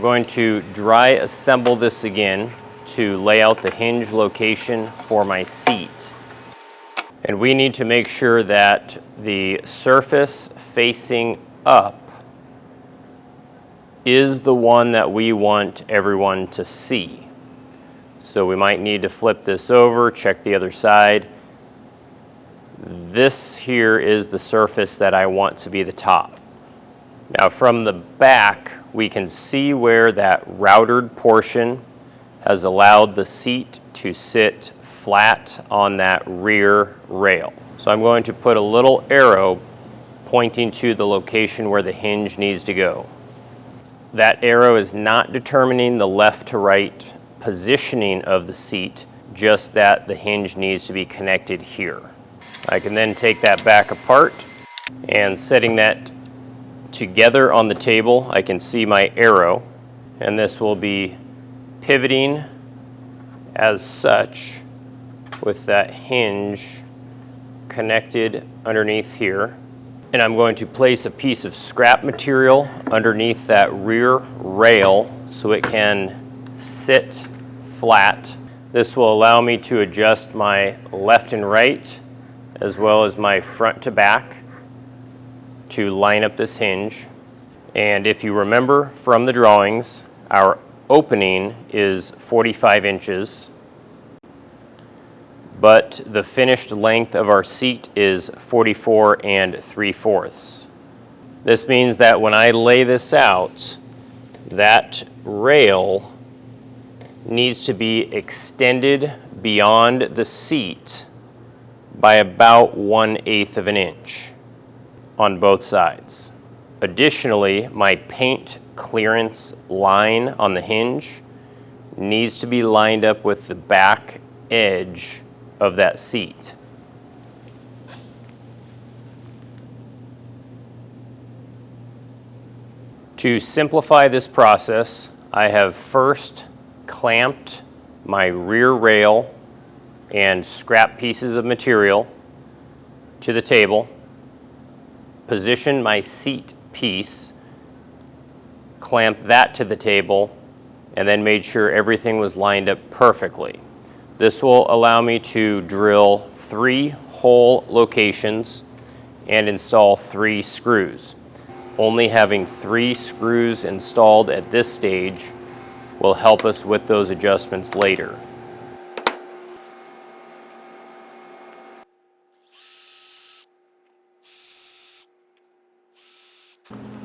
I'm going to dry assemble this again to lay out the hinge location for my seat. And we need to make sure that the surface facing up is the one that we want everyone to see. So we might need to flip this over, check the other side. This here is the surface that I want to be the top. Now from the back, we can see where that routered portion has allowed the seat to sit flat on that rear rail. So I'm going to put a little arrow pointing to the location where the hinge needs to go. That arrow is not determining the left to right positioning of the seat, just that the hinge needs to be connected here. I can then take that back apart, and setting that together on the table, I can see my arrow, and this will be pivoting as such with that hinge connected underneath here. And I'm going to place a piece of scrap material underneath that rear rail so it can sit flat. This will allow me to adjust my left and right as well as my front to back to line up this hinge. And if you remember from the drawings, our opening is 45 inches, but the finished length of our seat is 44 3/4. This means that when I lay this out, that rail needs to be extended beyond the seat by about 1/8 of an inch on both sides. Additionally, my paint clearance line on the hinge needs to be lined up with the back edge of that seat. To simplify this process, I have first clamped my rear rail and scrap pieces of material to the table, positioned my seat piece, clamped that to the table, and then made sure everything was lined up perfectly. This will allow me to drill 3 hole locations and install 3 screws. Only having 3 screws installed at this stage will help us with those adjustments later.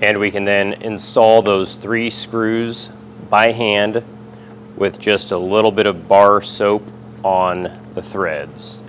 And we can then install those 3 screws by hand with just a little bit of bar soap on the threads.